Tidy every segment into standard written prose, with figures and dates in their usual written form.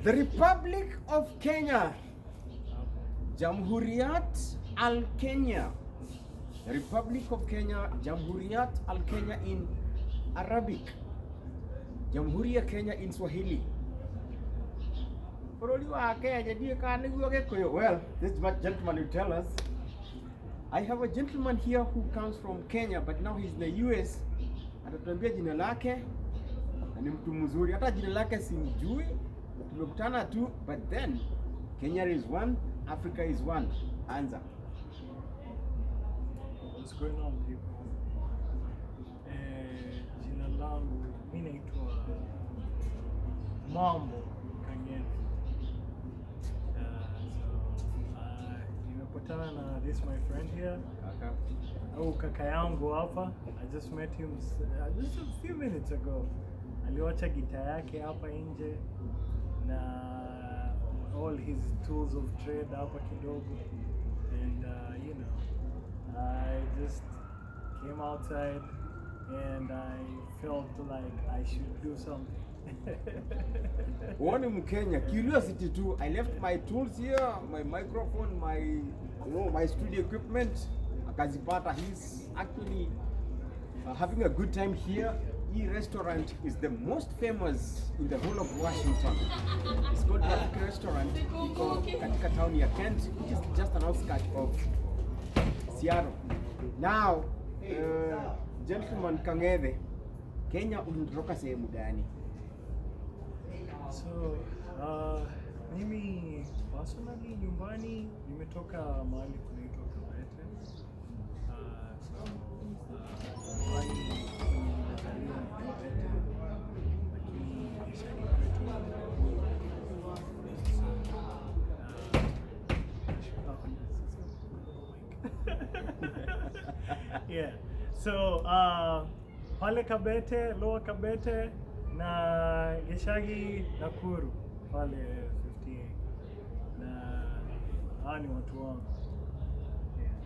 The Republic of Kenya, Jamhuriyat al-Kenya. The Republic of Kenya, Jamhuriyat al-Kenya in Arabic, Jamhuri ya Kenya in Swahili. Well, this gentleman will tell us. I have a gentleman here who comes from Kenya, but now he's in the US. Atatuambia jina lake, na ni mtu mzuri. Hata jina lake simjui, tumekutana tu, but then Kenya is one, Africa is one. Anza. What's going on, people? Jina langu mimi naitwa Mambo Kangeni. Nimepatana na this my friend here. Kaka yangu hapa. I just met him just a few minutes ago. Aliwacha gitaa yake hapa nje na all his tools of trade hapa kidogo, and you know, I just came outside and I felt like I should do something. One in Kenya, curiosity too. I left my tools here, my microphone, my studio equipment. Akazipata. He's actually having a good time here. This restaurant is the most famous in the whole of Washington. It's called Rafiki Restaurant. Iko katika town ya Kent, which is just an outskirt of Seattle. Now, gentleman Kang'ethe, Kenya ulitoka sehemu gani? So, mimi personally nyumbani nimetoka mahali kunaitwa Kabete. Nyumbani nimezaliwa Kabete, lakini nilishani kwetu. Yeah. So, pale Kabete, Lower Kabete na Geshagi Nakuru pale 58, na ni watu wangu.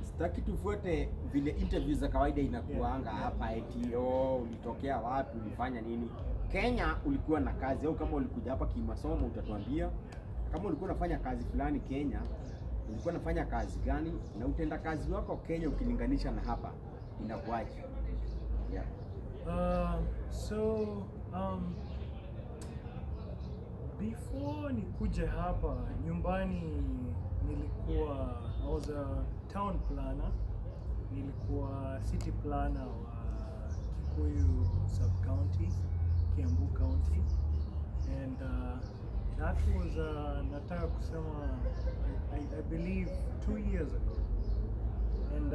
Sitaki tufuate vile interviews za kawaida inakuanga hapa eti ulitokea wapi, ulifanya nini. Kenya ulikuwa na kazi, au kama ulikuja hapa kimasomo utatuambia. Kama ulikuwa unafanya kazi fulani Kenya, ulikuwa unafanya kazi gani, na utenda kazi wako Kenya ukilinganisha na hapa inakuwaje? Yeah. Before nikuje hapa nyumbani nilikuwa, I was a town planner, nilikuwa city planner wa Kikuyu sub-county, Kiambu County, and that was nataka kusema I believe 2 years ago. And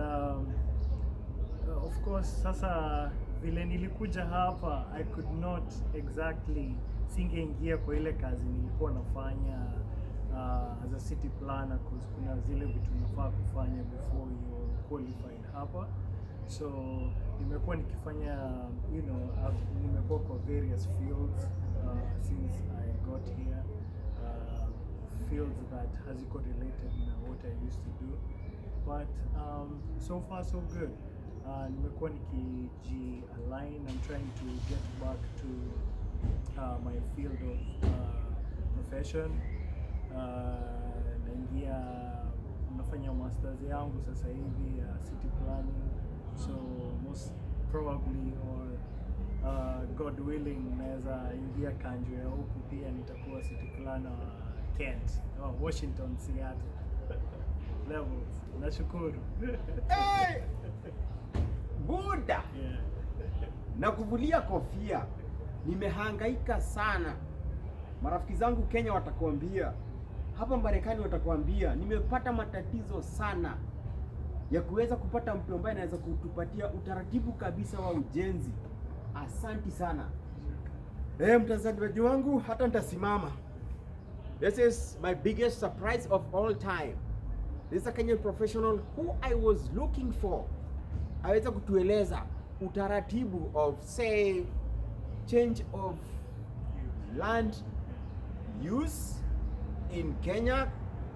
of course sasa vile nilikuja hapa I could not exactly, singeingia kwa ile kazi nilikuwa nafanya as a city planner, because kuna zile vitu nafaa kufanya before you qualified hapa. So nimekuwa nikifanya, you know, nimekuwa kwa various fields since I got here, fields that has correlated na what I used to do, but so far so good. Nimekuwa nikiji-align. I'm trying to get back to my field of profession. Naingia nafanya masters yangu sasa hivi city planning, so most probably or God willing naweza ingia kanjo ya huku pia, nitakuwa city planner Kent, Washington, Seattle levels. Nashukuru. Hey! Buda! Yeah. Nakuvulia kofia. Nimehangaika sana. Marafiki zangu Kenya watakwambia, hapa Marekani watakwambia, nimepata matatizo sana ya kuweza kupata mtu ambaye anaweza kutupatia utaratibu kabisa wa ujenzi. Asanti sana. Mtazamaji wangu, hata nitasimama. This is my biggest surprise of all time. This is a Kenyan professional who I was looking for. Aweza kutueleza utaratibu of, say, change of land use in Kenya,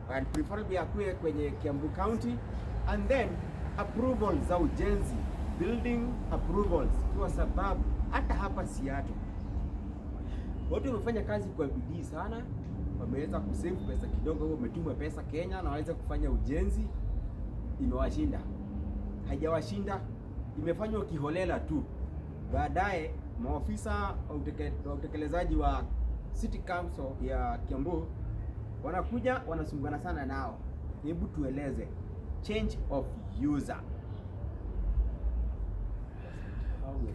and preferably akue kwenye Kiambu County, and then approvals za ujenzi, building approvals, kwa sababu hata hapa Seattle watu wamefanya kazi kwa bidii sana, wameweza kusave pesa kidogo, huo umetuma pesa Kenya na waweze kufanya ujenzi, imewashinda. Haijawashinda, imefanywa kiholela tu. Baadaye maofisa wa utekelezaji wa City Council ya Kiambu wanakuja wanasumbana sana nao. Hebu tueleze change of user. Okay.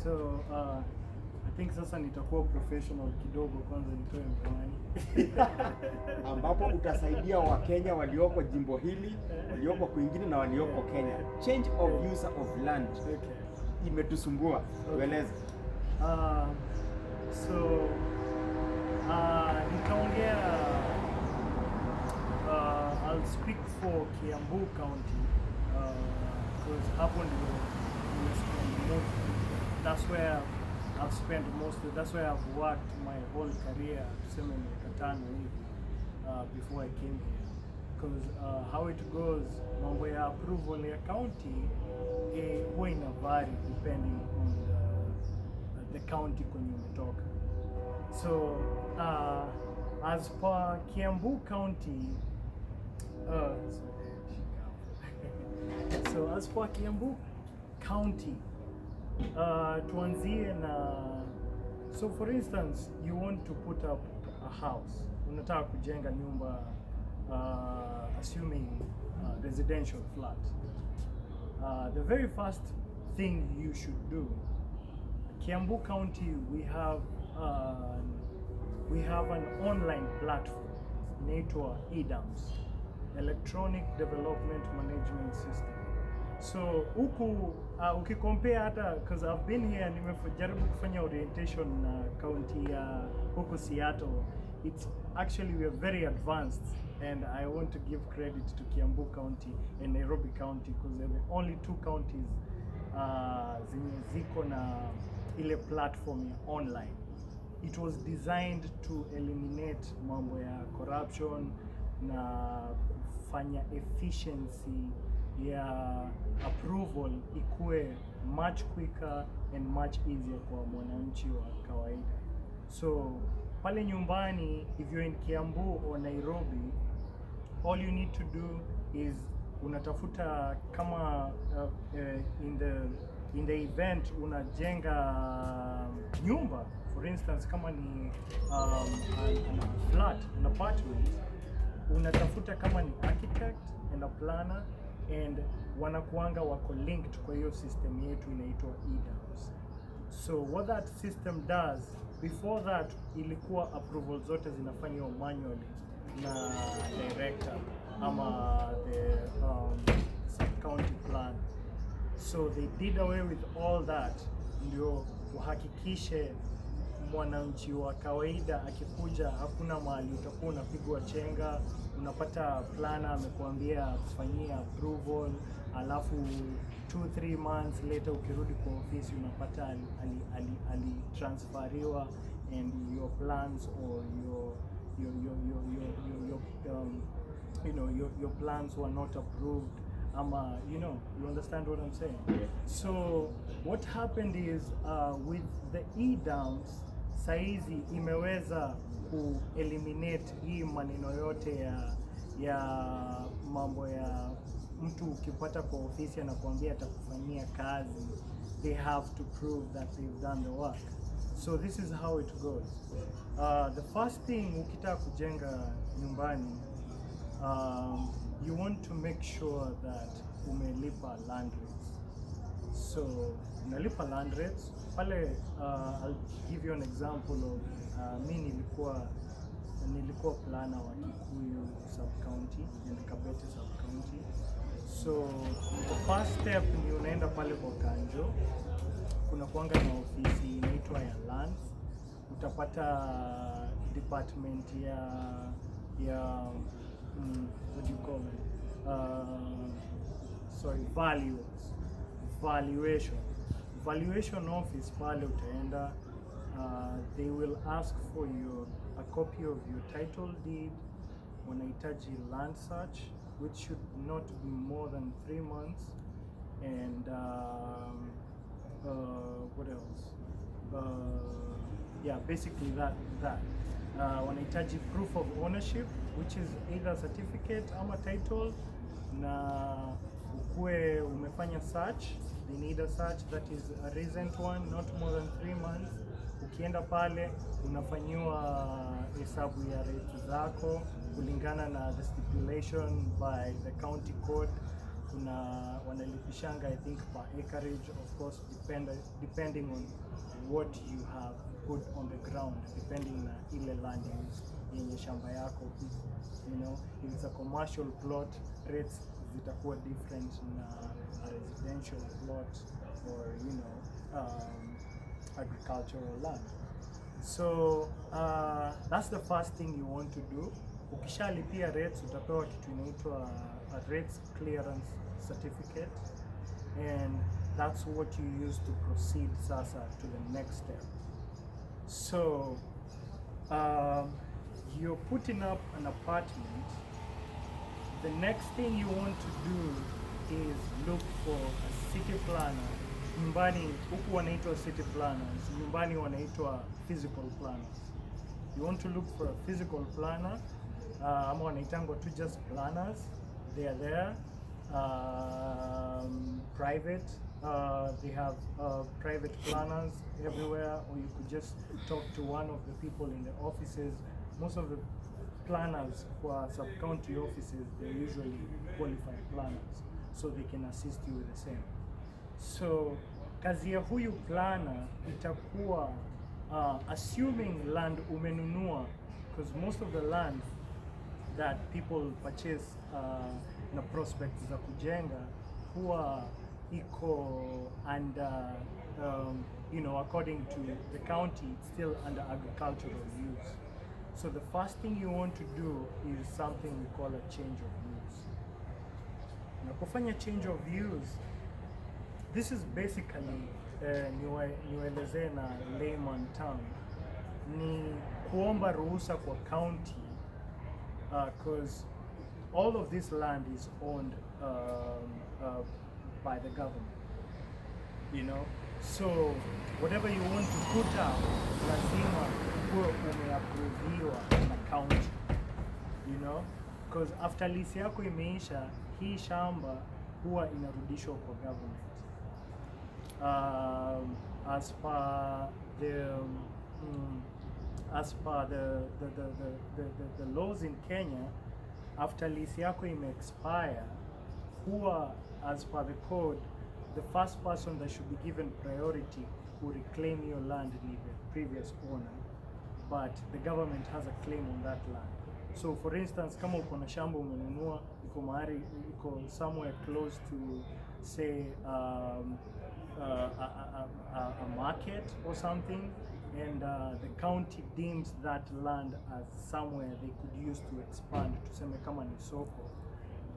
So I think sasa nitakuwa professional kidogo, kwanza nitoe miwani ambapo utasaidia Wakenya walioko jimbo hili, walioko kwingine na walioko Kenya. Change of user of land. Okay. Imetusumbua. Tueleze. So nitaongea, I'll speak for Kiambu County because hapo ndio nimespend most. That's where I've spent that's where I've worked my whole career, tuseme miaka 5 hivi before I came here. Because how it goes, mambo ya approval ya county huwa ina vary depending on the county kwenye umetoka. So as per Kiambu County, so as per Kiambu County, tuanzie na, so for instance you want to put up a house, unataka kujenga nyumba, assuming residential flat. The very first thing you should do, Kiambu County, we have an online platform inaitwa EDAMS, Electronic Development Management System. So huku ukicompare hata, because I've been here, nimejaribu kufanya orientation na county ya huku Seattle, it's actually, we are very advanced, and I want to give credit to Kiambu County and Nairobi County because they're the only 2 counties zenye ziko na ile platform ya online. It was designed to eliminate mambo ya corruption na kufanya efficiency ya approval ikue much quicker and much easier kwa mwananchi wa kawaida. So pale nyumbani, if you're in Kiambu or Nairobi, all you need to do is unatafuta kama in the event unajenga nyumba, for instance kama ni an flat, an apartment, unatafuta kama ni architect and a planner, and wanakuanga wako linked kwa hiyo system yetu inaitwa EDAMS. So what that system does, before that ilikuwa approval zote zinafanywa manually na director ama the sub-county plan. So they did away with all that, ndio uhakikishe mwananchi wa kawaida akikuja hakuna mahali utakuwa unapigwa chenga, unapata plana amekuambia kufanyia approval, alafu 2-3 months later ukirudi kwa ofisi unapata ali transferiwa and your plans or your plans were not approved. You understand what I'm saying? Yeah. So what happened is with the EDAMS, saizi imeweza ku-eliminate hii maneno yote ya mambo ya mtu ukipata kwa ofisi anakuambia atakufanyia kazi, they have to prove that they've done the work. So this is how it goes. The first thing ukitaka kujenga nyumbani, you want to make sure that umelipa land rates. So unalipa land rates pale. I'll give you an example of mi nilikuwa planner wa Kikuyu sub-county and Kabete sub-county. So the first step ni unaenda pale kwa Kanjo, kuna kuanga na ofisi inaitwa ya lands, utapata department ya what do you call it? Valuation office pale utaenda, they will ask for a copy of your title deed, wanahitaji land search which should not be more than 3 months, and what else? Yeah, basically that. wanahitaji proof of ownership which is either certificate ama title, na ukue umefanya search. They need a search that is a recent one, not more than 3 months. Ukienda pale unafanyiwa hesabu ya rate zako kulingana na the stipulation by the county code. Kuna wanalipishanga I think per acreage, of course depending on what you have put on the ground, depending na ile land yenye shamba yako. You know, if it's a commercial plot, rates zitakuwa different na a residential plot or agricultural land. So that's the first thing you want to do. Ukishalipia rates utapewa kitu inaitwa a rates clearance certificate, and that's what you use to proceed sasa to the next step. So you're putting up an apartment. The next thing you want to do is look for a city planner. Nyumbani huku wanaitwa city planners, nyumbani wanaitwa physical planners. You want to look for a physical planner, ama wanaitangwa tu just planners. They are there, private. They have private planners everywhere, or you could just talk to one of the people in the offices. Most of the planners for sub-county offices, they're usually qualified planners, so they can assist you with the same. So kazi ya huyu planner itakuwa assuming land umenunua, because most of the land that people purchase na prospects za kujenga huwa iko under according to the county, it's still under agricultural use. So the first thing you want to do is something we call a change of use. Na kufanya change of use, this is basically niwaelezee na layman term, ni kuomba ruhusa kwa county, because all of this land is owned by the government, so whatever you want to put up lazima kuwe umeapproviwa na county, because after lease yako imeisha, hii shamba huwa inarudishwa kwa government. As per the laws in Kenya, after lease yako expire, huwa as per the code, the first person that should be given priority who reclaim your land is the previous owner, but the government has a claim on that land. So for instance, kama uko na shamba umenunua, iko mahali, iko somewhere close to say a market or something, and the county deems that land as somewhere they could use to expand, tuseme kama ni soko,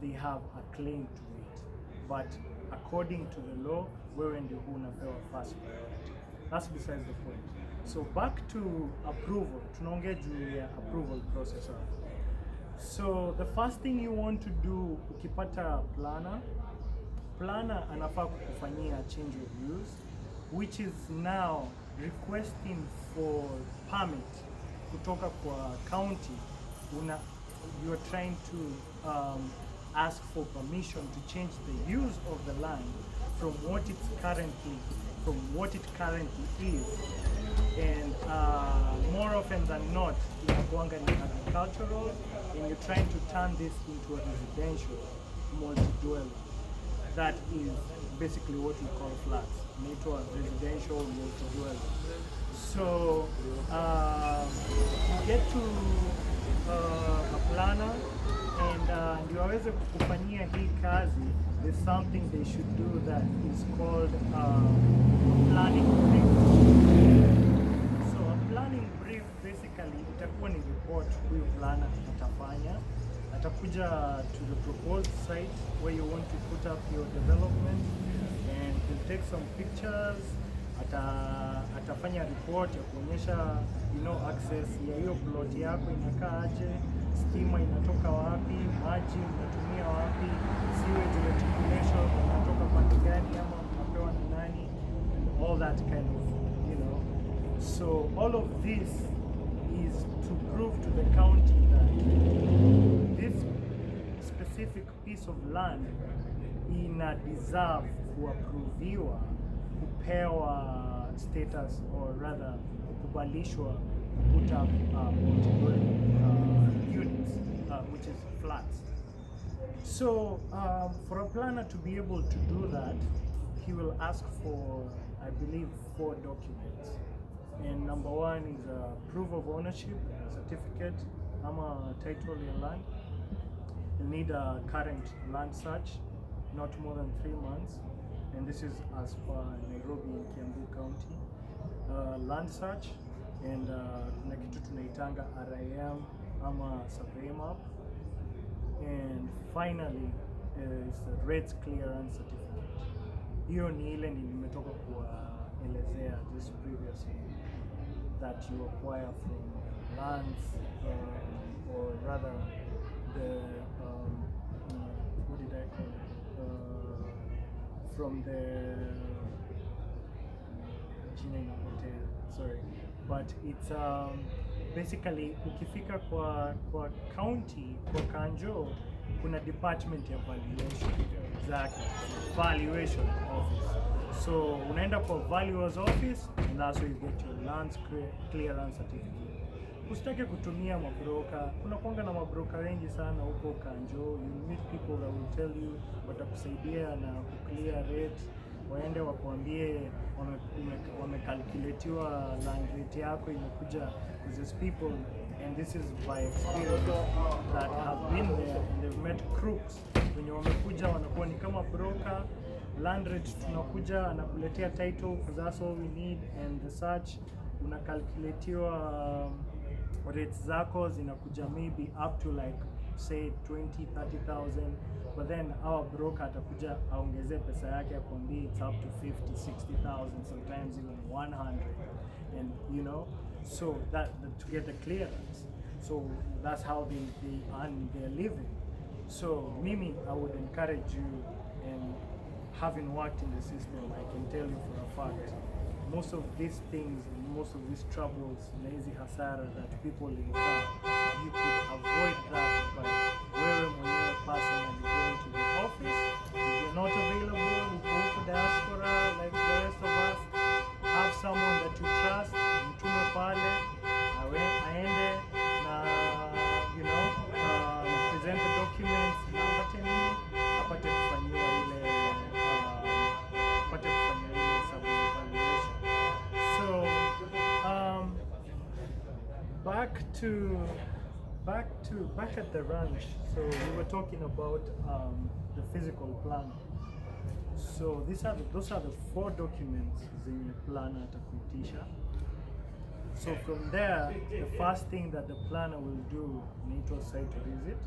they have a claim to it. But according to the law, wewe ndio unapewa first priority. That's besides the point. So back to approval, tunaongea juu ya approval process. So the first thing you want to do, ukipata planner anafaa kukufanyia change of use, which is now requesting for permit kutoka kwa county. You are trying to ask for permission to change the use of the land from what it currently is, and more often than not inakuanga ni agricultural, and you're trying to turn this into a residential multi-dwelling. That is basically what we call flats, into a residential multi-dwelling. So you get to a planner, and ndio waweze kukufanyia hii kazi, there's something they should do that is called planning brief. So a planning brief basically itakuwa ni report huyu planner atafanya. Atakuja to the proposed site where you want to put up your development, and he'll take some pictures. Atafanya report ya kuonyesha access ya hiyo plot yako inakaa aje, stima inatoka wapi, maji unatumia wapi, sewage reticulation inatoka pande gani ama unapewa na nani, and all that kind of So all of this is is to prove to the county that this specific piece of land ina deserve kuapproviwa kupewa status or rather kukubalishwa put up units, which is flats. So for a planner to be able to do that, he will ask for, I believe, 4 documents. And number 1 is a proof of ownership certificate, a title in land. You need a current land search, not more than 3 months, and this is as per Nairobi and Kiambu County. Land search, and kuna kitu tunaitanga RIM ama survey map, and finally is the rates clearance certificate. Hiyo ni ile nimetoka kuelezea just previously, that you acquire from lands, or rather the what did I call it? From the sorry, but it's basically ukifika kwa county, kwa Kanjo, kuna department ya valuation zake, valuation office. So unaenda kwa valuer's office, and that's where you get your land clearance certificate. Usitake kutumia mabroker. Kuna kuanga na mabroker wengi sana huko Kanjo. You meet people that will tell you watakusaidia na kuclear rate, waende wakuambie wamekalkuletiwa land rate yako imekuja. These people, and this is by experience, that have been there and they've met crooks. When you wamekuja wanakuwa ni kama broker. Land rate tunakuja anakuletea title, because that's all we need, and the search unakalkuletiwa rates zako zinakuja maybe up to like say 20-30,000, but then our broker atakuja aongezee pesa yake akwambie it's up to 50-60,000, sometimes even 100, and you know, so that to get the clearance. So that's how they earn their living. So Mimi, I would encourage you, and having worked in the system, I can tell you for a fact, most of these things, most of these troubles, lazy hasara that people incur, you could avoid that by wewe mwenyewe personally going to the office. If you're not available, you go to diaspora like the rest of us. Have someone that you trust, mtume pale, aende na, you know, present the documents, na apate nini, apate kufanyiwa ile sub-evaluation. So back at the ranch. So we were talking about the physical plan. So those are the 4 documents zenye planner atakuitisha. So from there, the first thing that the planner will do inaitwa site visit.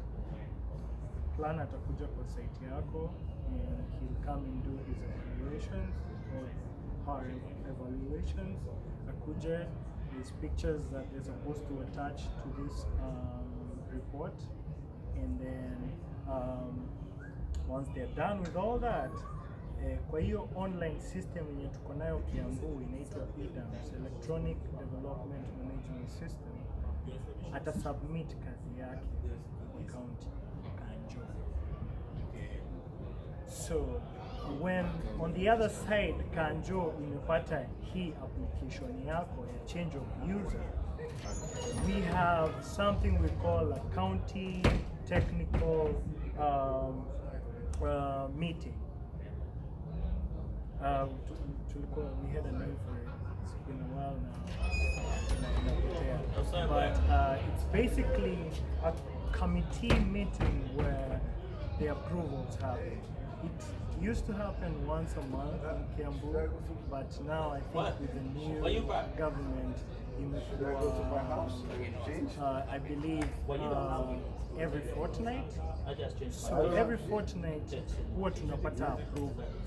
Planner atakuja kwa site yako, and he'll come and do his evaluations or her evaluations. Akuje, these pictures that they're supposed to attach to this report, and then once they're done with all that, kwa hiyo online system yenye tuko nayo Kiambu inaitwa EDAMS, Electronic Development Management System, ata submit kazi yake kwa county Kanjo. So when on the other side Kanjo imepata hii application yako ya change of user, we have something we call a county technical meeting. We had a name for it. It's been a while now. But it's basically a committee meeting where the approvals happen. It used to happen once a month in Kiambu, but now I think with the new government, I believe every fortnight. So every fortnight, huwa tunapata approvals.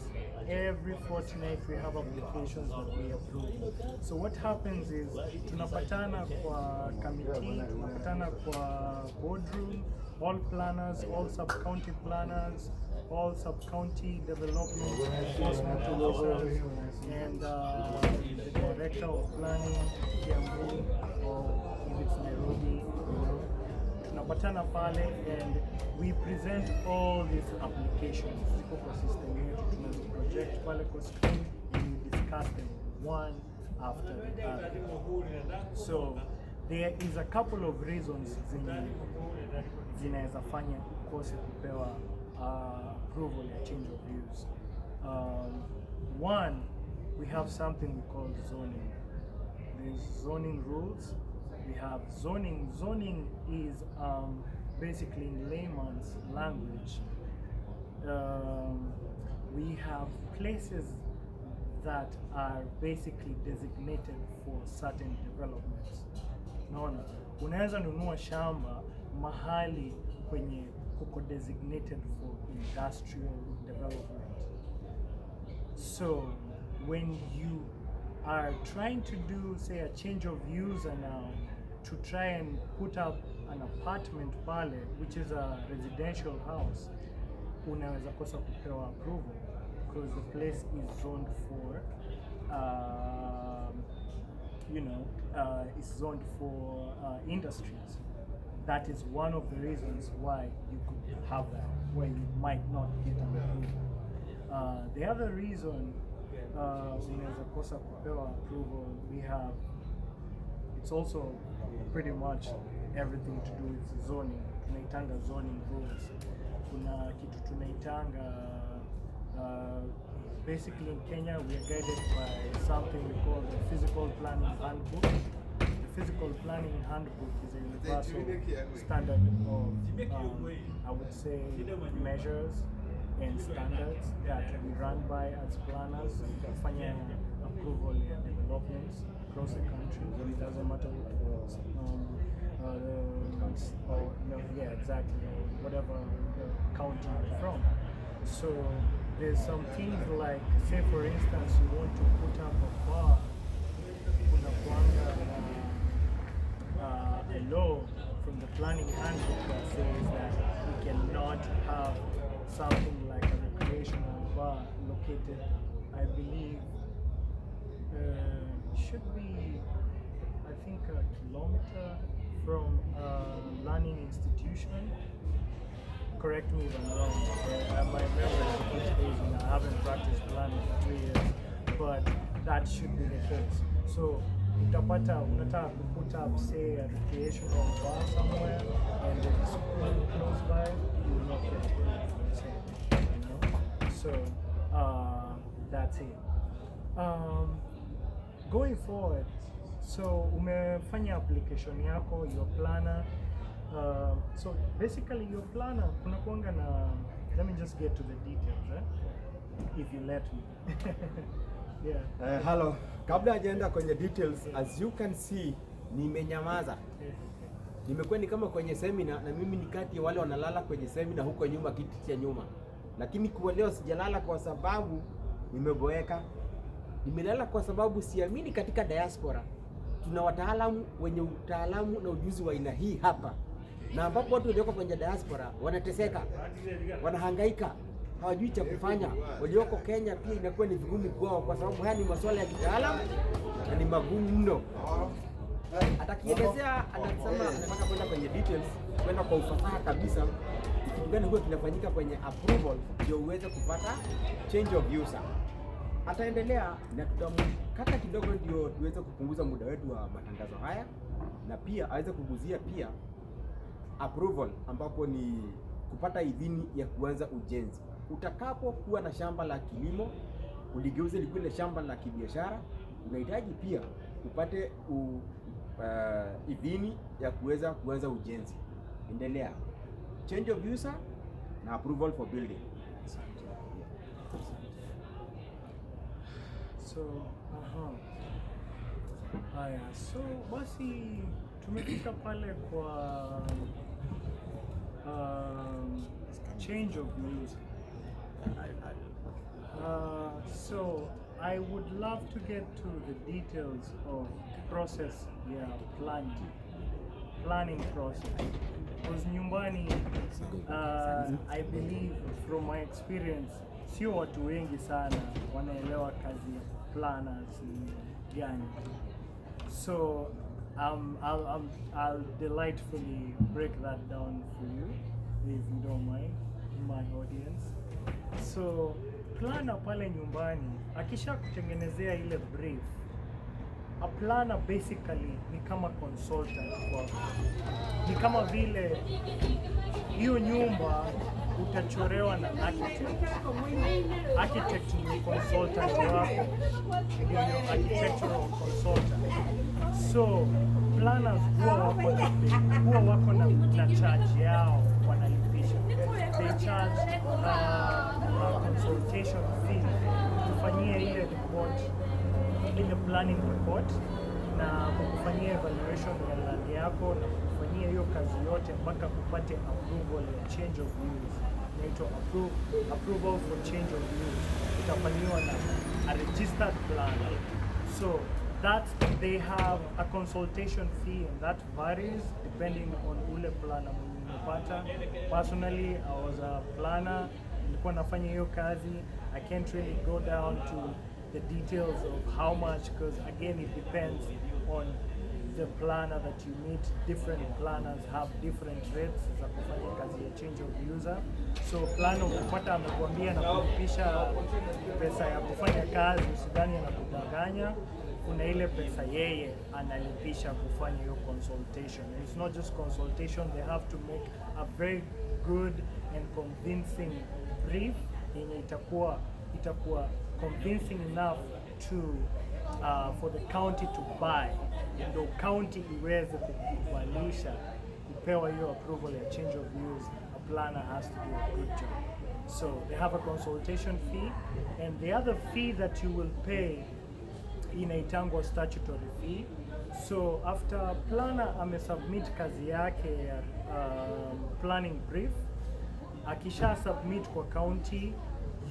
Every fortnight we have applications that we approve. So what happens is tunapatana kwa committee, tunapatana kwa boardroom, all planners, all sub-county planners, all sub-county development enforcement officers, and the director of planning, Kiambu, or if it's tunapatana pale and we present all these applications ziko kwa system yetu, tunazo project pale kwa screen and we discuss them one after the other. So there is a couple of reasons zinaweza fanya ukose kupewa approval ya change of use. One, we have something we call zoning. There's zoning rules. We have zoning. Zoning is basically, in layman's language, we have places that are basically designated for certain developments. Naona, unaweza nunua shamba mahali kwenye kuko designated for industrial development. So when you are trying to do, say, a change of use and to try and put up an apartment pale, which is a residential house, unaweza kosa kupewa approval because the place is zoned for is zoned for industries. That is one of the reasons why you could have that, why you might not get an approval. The other reason unaweza kosa kupewa approval, we have, it's also pretty much everything to do with zoning. Tunaitanga zoning rules. Kuna kitu tunaitanga basically in Kenya we are guided by something we call the Physical Planning Handbook. The Physical Planning Handbook is a universal standard of I would say measures and standards that we run by as planners. Kufanya approval and developments across the country. It doesn't matter whatever county you're from. So there's some things like, say for instance, you want to put up a bar, kuna kuanga a law from the planning handbook that says that we cannot have something like a recreational bar located, I believe, should be, I think, a kilometer from a learning institution. Correct me if I'm wrong. My memory of these days, and I haven't practiced planning for 3 years, but that should be the case. So, unataka put up, say, a recreational bar somewhere, and there's a school close by, you will not get approved for the same, you know? So, that's it. Going forward, so umefanya application yako, your planner. So basically your planner, kuna kuanga na, let me just get to the details, if you let me. Yeah. Hello. Kabla hajaenda kwenye details, as you can see, nimenyamaza. Nimekuwa ni kama kwenye seminar, na mimi ni kati ya wale wanalala kwenye seminar huko nyuma, kiti cha nyuma. Lakini kwa leo sijalala kwa sababu nimeboeka. Nimelala kwa sababu siamini katika diaspora tuna wataalamu wenye utaalamu na ujuzi wa aina hii hapa, na ambapo watu walioko kwenye diaspora wanateseka, wanahangaika, hawajui cha kufanya. Walioko Kenya pia inakuwa ni vigumu kwao, kwa sababu haya ni masuala ya kitaalamu na ni magumu mno. Atakielezea, anasema anataka kwenda kwenye details, kwenda kwa ufasaha kabisa kitu gani huwa kinafanyika kwenye approval ndio uweze kupata change of user. Ataendelea na tutamkata kidogo ndio tuweze kupunguza muda wetu wa matangazo haya, na pia aweze kuguzia pia approval, ambapo ni kupata idhini ya kuanza ujenzi. Utakapokuwa na shamba la kilimo uligeuze likuwe shamba la kibiashara, unahitaji pia upate idhini ya kuweza kuanza ujenzi. Endelea. Change of user na approval for building. So, haya, so basi tumefika pale kwa change of use. So I would love to get to the details of process, planning process. Because nyumbani, I believe from my experience, sio watu wengi sana wanaelewa kazi ya planners ni gani. So I'll delightfully break that down for you, if you don't mind, my audience. So planner pale nyumbani akisha kutengenezea ile brief, a planner basically ni kama consultant kwako. Ni kama vile hiyo nyumba utachorewa na architect. Architect ni consultant wako, ndio architectural consultant. So planners huwa wako na charge yao wanalipisha. They charge consultation fee kufanyia ile report, ile planning report, na kufanyia evaluation ya land yako na kufanyia hiyo kazi yote mpaka kupate approval ya change of use. Inaitwa approval for change of use. Itafanyiwa na a registered planner. So that they have a consultation fee, and that varies depending on ule planner mwenye umepata. Personally, I was a planner, nilikuwa nafanya hiyo kazi. I can't really go down to the details of how much, because again it depends on the planner that you meet. Different planners have different rates za kufanya kazi ya change of user. So planner ukipata amekuambia na kulipisha pesa ya kufanya kazi, usidhani anakudanganya. Kuna ile pesa yeye analipisha kufanya hiyo consultation. And it's not just consultation, they have to make a very good and convincing brief yenye itakuwa convincing enough to for the county to buy, ndio county iweze kukubalisha kupewa hiyo approval ya change of use. A planner has to do a good job. So they have a consultation fee, and the other fee that you will pay inaitangwa statutory fee. So after planner amesubmit kazi yake ya planning brief, akisha submit kwa county,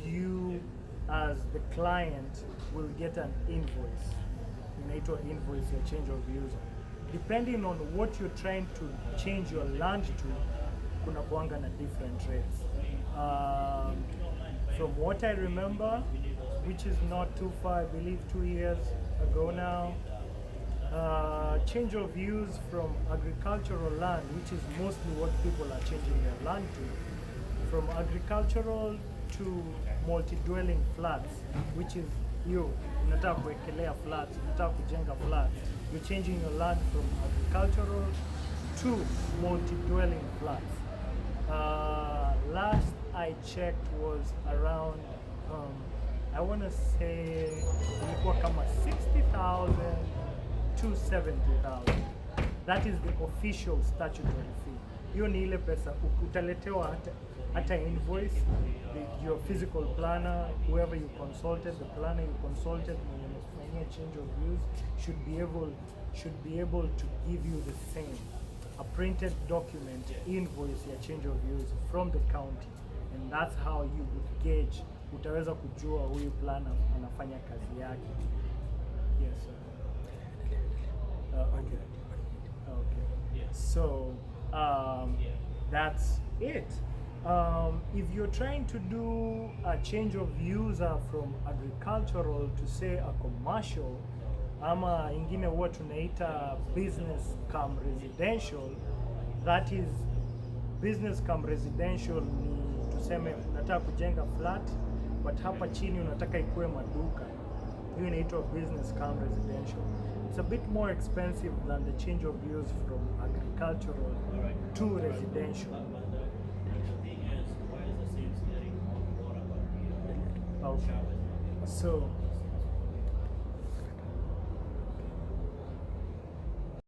you as the client will get an invoice. Inaitwa invoice ya change of use. Depending on what you're trying to change your land to, kuna kuanga na different rates. From what I remember, which is not too far, I believe 2 years ago now, change of use from agricultural land, which is mostly what people are changing their land to, from agricultural to multi-dwelling flats, which is you unataka kuwekelea flats, unataka kujenga flats. You're changing your land from agricultural to multi-dwelling flats. Last I checked was around I want to say ilikuwa kama 60,000 to 70,000. That is the official statutory fee. Hiyo ni ile pesa utaletewa hata invoice. Your physical planner, whoever you consulted, the planner you consulted when you made a change of use, should be able to give you the same, a printed document, invoice ya change of use from the county, and that's how you would gauge, utaweza kujua huyu planner anafanya kazi yake. Yes sir. Okay. So that's it. If you're trying to do a change of user from agricultural to say a commercial, ama ingine huwa tunaita business come residential, that is business come residential ni tuseme unataka kujenga flat but hapa chini unataka ikuwe maduka. Hiyo inaitwa business come residential. It's a bit more expensive than the change of use from agricultural to residential. Okay. So